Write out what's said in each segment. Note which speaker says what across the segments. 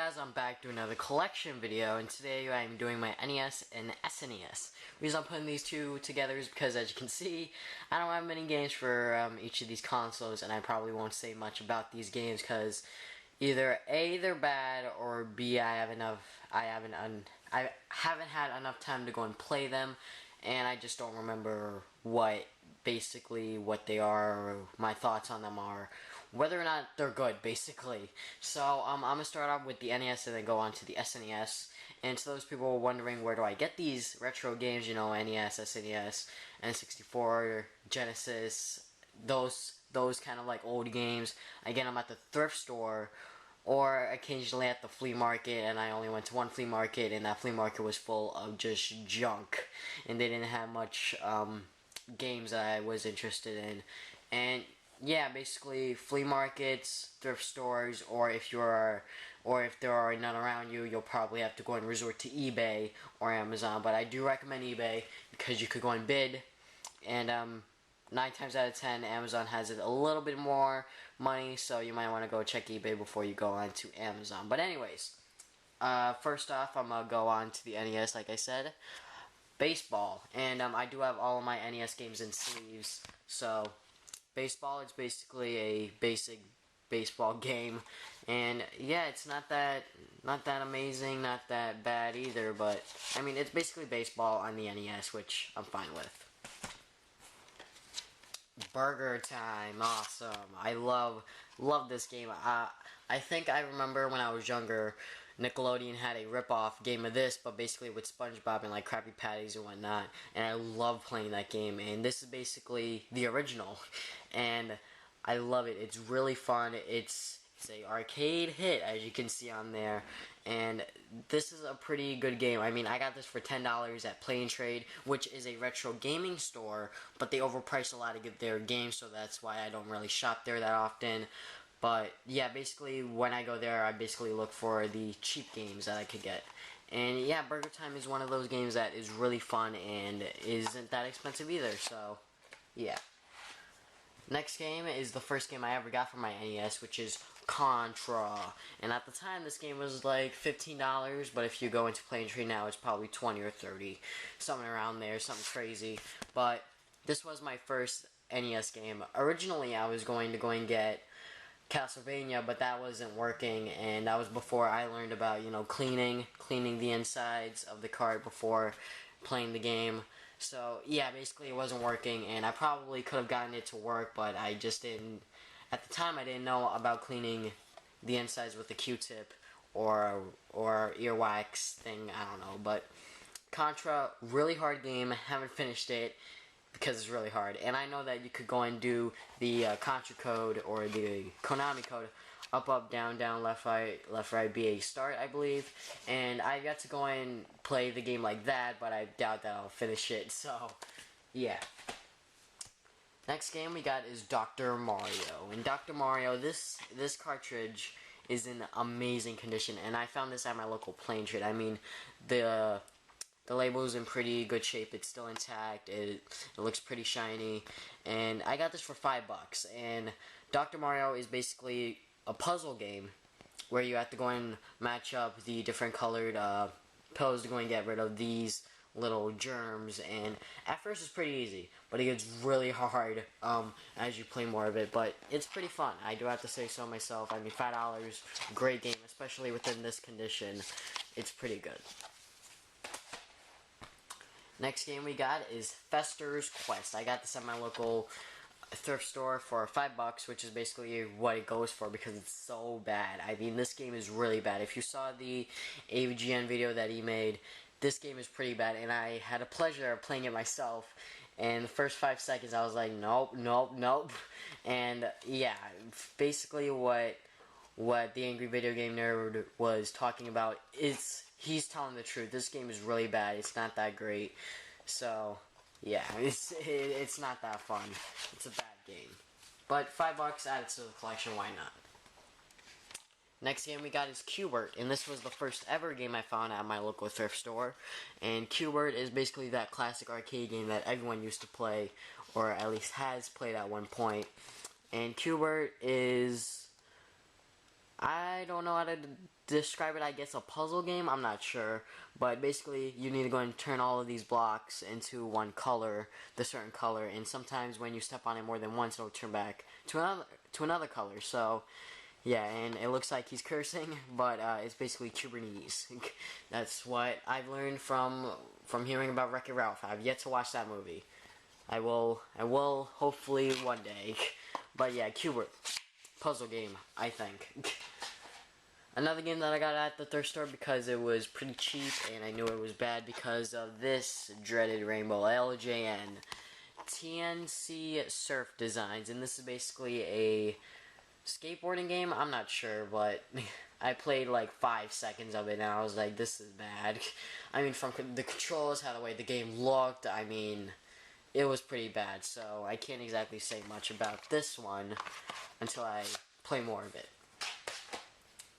Speaker 1: guys, I'm back doing another collection video, and today I'm doing my NES and SNES. The reason I'm putting these two together is because, as you can see, I don't have many games for each of these consoles, and I probably won't say much about these games because either A, they're bad, or B, I haven't had enough time to go and play them, and I just don't remember what they are, or my thoughts on them are, whether or not they're good, basically. So, I'm gonna start off with the NES and then go on to the SNES. And to those people wondering where do I get these retro games, you know, NES, SNES, N64, Genesis, those kind of like old games, I get them at the thrift store, or occasionally at the flea market, and I only went to one flea market, and that flea market was full of just junk, and they didn't have much games that I was interested in. And yeah, basically flea markets, thrift stores, or if there are none around you, you'll probably have to go and resort to eBay or Amazon. But I do recommend eBay because you could go and bid, and 9 times out of 10, Amazon has it a little bit more money, so you might want to go check eBay before you go on to Amazon. But anyways, first off, I'm gonna go on to the NES, like I said. Baseball, and I do have all of my NES games in sleeves. So baseball, it's basically a basic baseball game, and yeah, it's not that amazing, not that bad either, but I mean, it's basically baseball on the NES, which I'm fine with. Burger Time, awesome. I love this game. I think I remember when I was younger, Nickelodeon had a rip-off game of this, but basically with SpongeBob and like Krabby Patties and whatnot, and I love playing that game, and this is basically the original, and I love it. It's really fun. It's a arcade hit, as you can see on there, and this is a pretty good game. I mean, I got this for $10 at Play and Trade, which is a retro gaming store, but they overprice a lot of their games, so that's why I don't really shop there that often. But yeah, basically when I go there, I basically look for the cheap games that I could get. And yeah, Burger Time is one of those games that is really fun and isn't that expensive either, so yeah. Next game is the first game I ever got for my NES, which is Contra. And at the time, this game was like $15, but if you go into Play and Trade now, it's probably 20 or 30, something around there, something crazy. But this was my first NES game. Originally, I was going to go and get Castlevania, but that wasn't working, and that was before I learned about, you know, cleaning the insides of the cart before playing the game. So yeah, basically it wasn't working, and I probably could have gotten it to work, but I just didn't. At the time, I didn't know about cleaning the insides with a Q-tip or earwax thing. I don't know, but Contra, really hard game. Haven't finished it because it's really hard, and I know that you could go and do the Contra code or the Konami code, up, down, left, right, BA start, I believe, and I got to go and play the game like that, but I doubt that I'll finish it, so yeah. Next game we got is Dr. Mario, and Dr. Mario, this cartridge is in amazing condition, and I found this at my local Play and Trade. I mean, the label's in pretty good shape. It's still intact. It looks pretty shiny, and I got this for $5. And Dr. Mario is basically a puzzle game where you have to go and match up the different colored pills to go and get rid of these little germs. And at first it's pretty easy, but it gets really hard as you play more of it. But it's pretty fun. I do have to say so myself. I mean, $5, great game, especially within this condition. It's pretty good. Next game we got is Fester's Quest. I got this at my local thrift store for $5, which is basically what it goes for because it's so bad. I mean, this game is really bad. If you saw the AVGN video that he made, this game is pretty bad, and I had a pleasure of playing it myself. And the first 5 seconds, I was like, nope. And yeah, basically what the Angry Video Game Nerd was talking about is he's telling the truth. This game is really bad. It's not that great. So yeah, it's not that fun. It's a bad game. But $5 added to the collection, why not? Next game we got is Q*bert, and this was the first ever game I found at my local thrift store. And Q*bert is basically that classic arcade game that everyone used to play, or at least has played at one point. And Q*bert is I don't know how to describe it. I guess a puzzle game. I'm not sure, but basically you need to go and turn all of these blocks into one color, the certain color, and sometimes when you step on it more than once, it'll turn back to another color. So yeah, and it looks like he's cursing, but it's basically Kubernetes. That's what I've learned from hearing about Wreck-It Ralph. I've yet to watch that movie. I will hopefully one day. But yeah, Cuber puzzle game, I think. Another game that I got at the thrift store because it was pretty cheap and I knew it was bad because of this dreaded rainbow, LJN. TNC Surf Designs, and this is basically a skateboarding game. I'm not sure, but I played like 5 seconds of it and I was like, this is bad. I mean, from the controls, how the way the game looked, I mean, it was pretty bad, so I can't exactly say much about this one until I play more of it,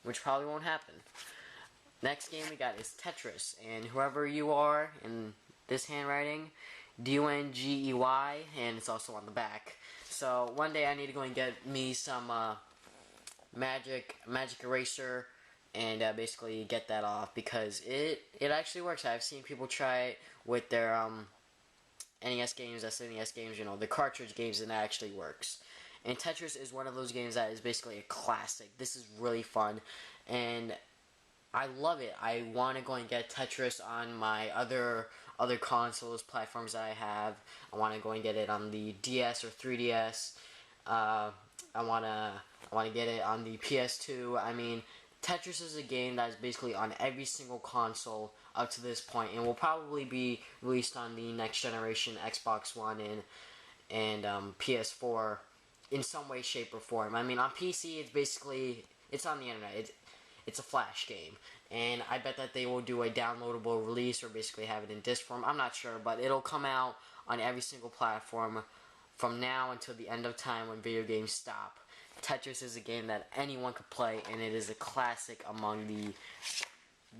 Speaker 1: which probably won't happen. Next game we got is Tetris, and whoever you are in this handwriting, Dungey, and it's also on the back. So one day I need to go and get me some magic eraser and basically get that off because it actually works. I've seen people try it with their NES games, SNES games, you know, the cartridge games, and that actually works. And Tetris is one of those games that is basically a classic. This is really fun, and I love it. I want to go and get Tetris on my other consoles, platforms that I have. I want to go and get it on the DS or 3DS. I want to get it on the PS2. I mean, Tetris is a game that is basically on every single console up to this point, and will probably be released on the next generation Xbox One and PS4 in some way, shape, or form. I mean, on PC, it's on the internet. It's a Flash game, and I bet that they will do a downloadable release or basically have it in disc form. I'm not sure, but it'll come out on every single platform from now until the end of time when video games stop. Tetris is a game that anyone could play, and it is a classic among the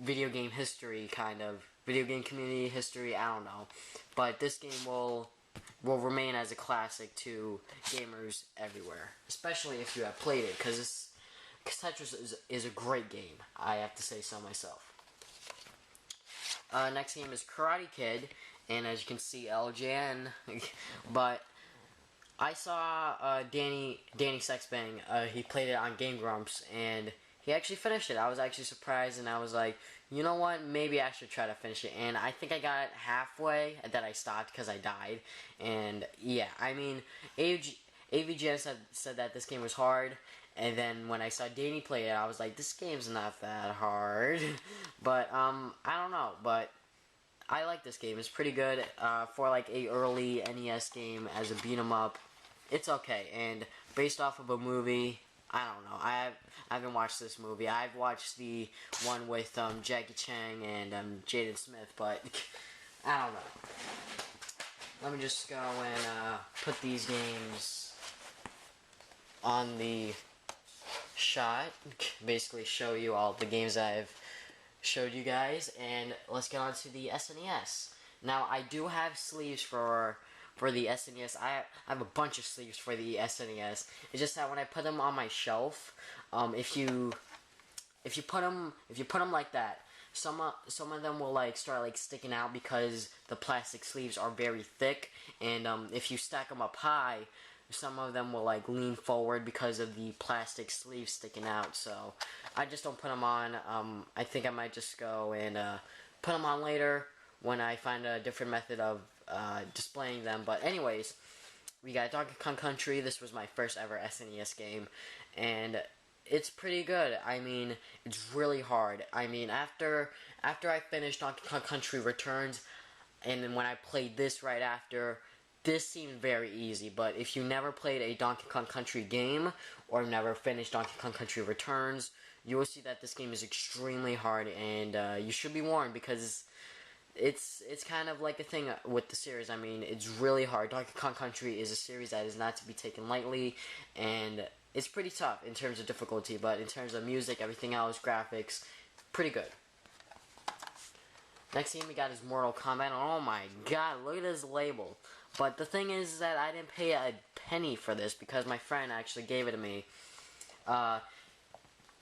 Speaker 1: video game history, kind of video game community history. I don't know, but this game will remain as a classic to gamers everywhere, especially if you have played it, because Tetris is a great game. I have to say so myself. Next game is Karate Kid, and as you can see, LJN. But I saw Danny Sexbang. He played it on Game Grumps, and he actually finished it. I was actually surprised, and I was like, you know what? Maybe I should try to finish it. And I think I got halfway, and then I stopped because I died. And yeah, I mean, AVGN said that this game was hard. And then when I saw Danny play it, I was like, this game's not that hard. But I don't know. But I like this game. It's pretty good for like a early NES game as a beat 'em up. It's okay. And based off of a movie, I don't know. I haven't watched this movie. I've watched the one with Jackie Chan and Jaden Smith, but I don't know. Let me just go and put these games on the shot. Basically show you all the games I've showed you guys, and let's get on to the SNES. Now, I do have sleeves for the SNES. I have a bunch of sleeves for the SNES. It's just that when I put them on my shelf, if you put them like that, some of them will like start like sticking out because the plastic sleeves are very thick, and if you stack them up high, some of them will like lean forward because of the plastic sleeves sticking out. So I just don't put them on. I think I might just go and put them on later when I find a different method of displaying them. But anyways, we got Donkey Kong Country. This was my first ever SNES game, and it's pretty good. I mean, it's really hard. I mean, after I finished Donkey Kong Country Returns, and then when I played this right after, this seemed very easy. But if you never played a Donkey Kong Country game or never finished Donkey Kong Country Returns, you will see that this game is extremely hard, and you should be warned because it's kind of like a thing with the series. I mean, it's really hard. Donkey Kong Country is a series that is not to be taken lightly, and it's pretty tough in terms of difficulty, but in terms of music, everything else, graphics, pretty good. Next game we got is Mortal Kombat. Oh my god, look at this label. But the thing is that I didn't pay a penny for this because my friend actually gave it to me.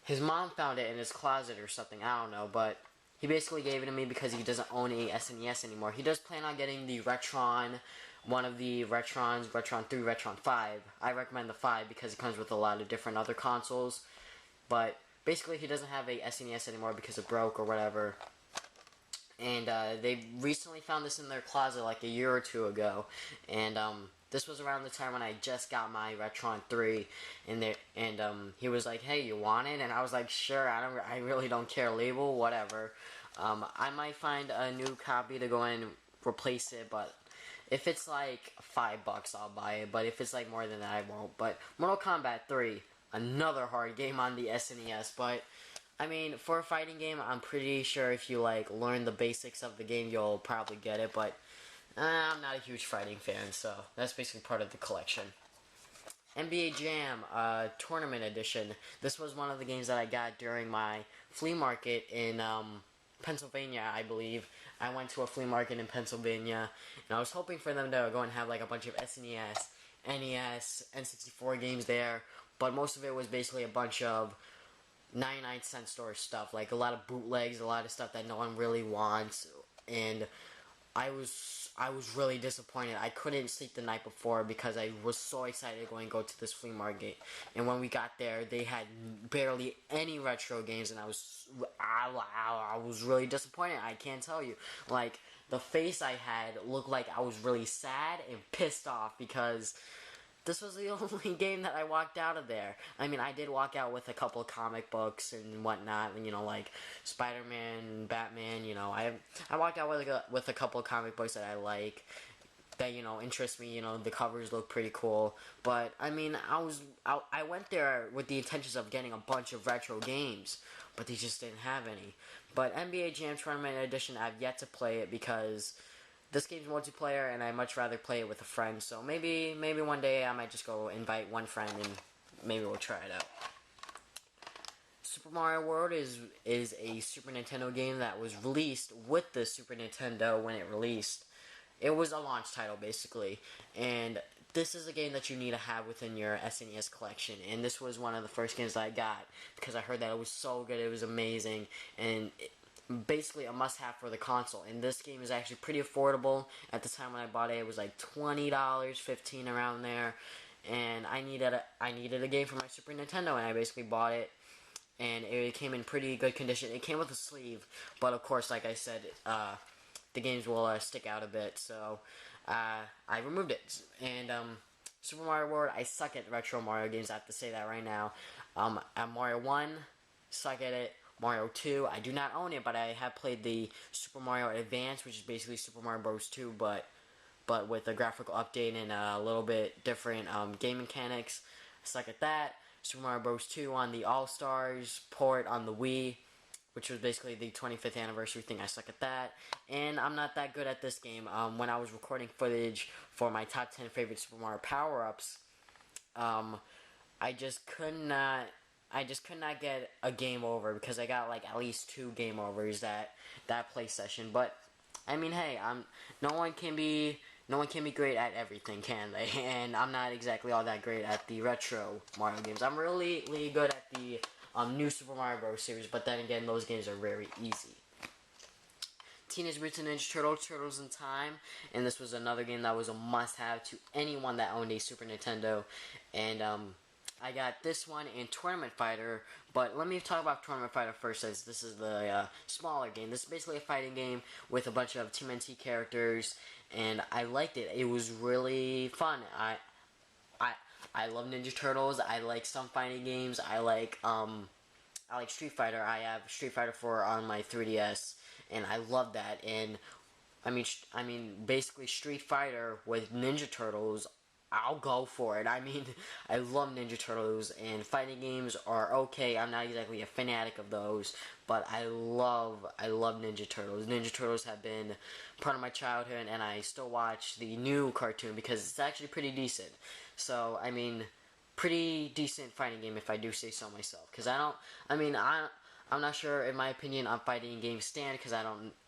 Speaker 1: his mom found it in his closet or something. I don't know, but he basically gave it to me because he doesn't own a SNES anymore. He does plan on getting the Retron, one of the Retrons, Retron 3, Retron 5. I recommend the 5 because it comes with a lot of different other consoles. But basically, he doesn't have a SNES anymore because it broke or whatever. And they recently found this in their closet like a year or two ago. And this was around the time when I just got my Retron 3. And he was like, "Hey, you want it?" And I was like, "Sure. I really don't care. Label, whatever." I might find a new copy to go and replace it, but if it's like $5, I'll buy it. But if it's like more than that, I won't. But Mortal Kombat 3, another hard game on the SNES. But I mean, for a fighting game, I'm pretty sure if you like learn the basics of the game, you'll probably get it. But I'm not a huge fighting fan, so that's basically part of the collection. NBA Jam Tournament Edition. This was one of the games that I got during my flea market in Pennsylvania, I believe. I went to a flea market in Pennsylvania, and I was hoping for them to go and have like a bunch of SNES, NES, N64 games there, but most of it was basically a bunch of 99-cent store stuff, like a lot of bootlegs, a lot of stuff that no one really wants, and I was really disappointed. I couldn't sleep the night before because I was so excited to go to this flea market. And when we got there, they had barely any retro games, and I was really disappointed. I can't tell you. Like, the face I had looked like I was really sad and pissed off because this was the only game that I walked out of there. I mean, I did walk out with a couple of comic books and whatnot, and, you know, like Spider-Man, Batman, you know. I walked out with a couple of comic books that I like, that, you know, interest me. You know, the covers look pretty cool. But, I mean, I went there with the intentions of getting a bunch of retro games, but they just didn't have any. But NBA Jam Tournament Edition, I've yet to play it because this game's multiplayer, and I'd much rather play it with a friend. So maybe one day I might just go invite one friend, and maybe we'll try it out. Super Mario World is a Super Nintendo game that was released with the Super Nintendo when it released. It was a launch title, basically. And this is a game that you need to have within your SNES collection. And this was one of the first games that I got because I heard that it was so good, it was amazing, and basically a must-have for the console. And this game is actually pretty affordable. At the time when I bought it, it was like $20, $15 around there. And I needed a game for my Super Nintendo, and I basically bought it. And it came in pretty good condition. It came with a sleeve, but of course, like I said, the games will stick out a bit. So I removed it. And Super Mario World, I suck at retro Mario games. I have to say that right now. At Mario 1, suck at it. Mario 2, I do not own it, but I have played the Super Mario Advance, which is basically Super Mario Bros. 2, but with a graphical update and a little bit different game mechanics. I suck at that. Super Mario Bros. 2 on the All-Stars port on the Wii, which was basically the 25th anniversary thing. I suck at that. And I'm not that good at this game. When I was recording footage for my top 10 favorite Super Mario power-ups, I just could not get a game over because I got like at least 2 game overs that play session. But I mean, hey, no one can be great at everything, can they? And I'm not exactly all that great at the retro Mario games. I'm really good at the new Super Mario Bros. Series, but then again, those games are very easy. Teenage Mutant Ninja Turtles, Turtles in Time, and this was another game that was a must-have to anyone that owned a Super Nintendo. And I got this one and Tournament Fighter, but let me talk about Tournament Fighter first, as this is the smaller game. This is basically a fighting game with a bunch of TMNT characters, and I liked it. It was really fun. I love Ninja Turtles. I like some fighting games. I like Street Fighter. I have Street Fighter 4 on my 3DS, and I love that. And I mean, basically Street Fighter with Ninja Turtles, I'll go for it. I mean, I love Ninja Turtles, and fighting games are okay. I'm not exactly a fanatic of those, but I love Ninja Turtles. Ninja Turtles have been part of my childhood, and I still watch the new cartoon because it's actually pretty decent. So, I mean, pretty decent fighting game if I do say so myself. Because I'm not sure, in my opinion, on fighting games stand, because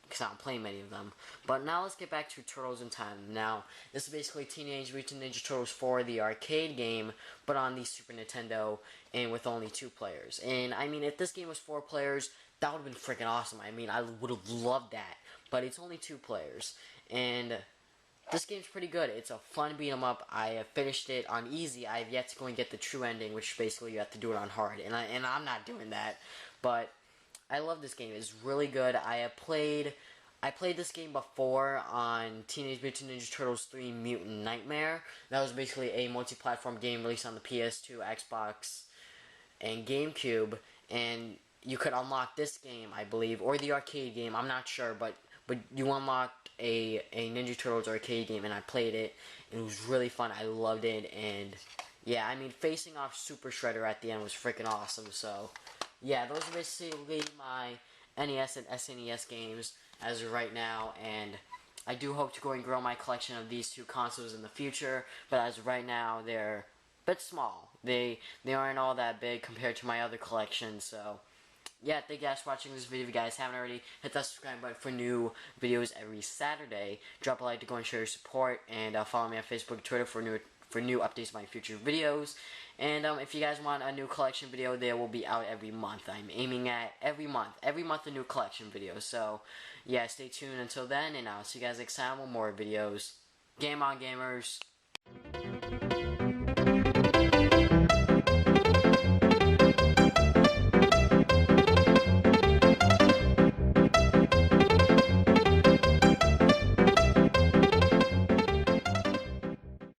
Speaker 1: because I don't play many of them. But now let's get back to Turtles in Time. Now, this is basically Teenage Mutant Ninja Turtles 4, the arcade game, but on the Super Nintendo, and with only 2 players. And, I mean, if this game was 4 players, that would have been freaking awesome. I mean, I would have loved that. But it's only 2 players. And this game's pretty good. It's a fun beat 'em up. I have finished it on easy. I have yet to go and get the true ending, which basically you have to do it on hard. And I'm not doing that. But I love this game. It's really good. I played this game before on Teenage Mutant Ninja Turtles 3 Mutant Nightmare. That was basically a multi-platform game released on the PS2, Xbox, and GameCube. And you could unlock this game, I believe, or the arcade game. I'm not sure, but you unlocked a Ninja Turtles arcade game, and I played it. It was really fun. I loved it, and yeah, I mean, facing off Super Shredder at the end was freaking awesome. So yeah, those are basically my NES and SNES games as of right now, and I do hope to go and grow my collection of these 2 consoles in the future, but as of right now, they're a bit small. They aren't all that big compared to my other collection, so yeah, thank you guys for watching this video. If you guys haven't already, hit that subscribe button for new videos every Saturday. Drop a like to go and share your support, and follow me on Facebook and Twitter for new updates on my future videos. And if you guys want a new collection video, they will be out every month. I'm aiming at every month a new collection video. So yeah, stay tuned until then, and I'll see you guys next time with more videos. Game on, gamers.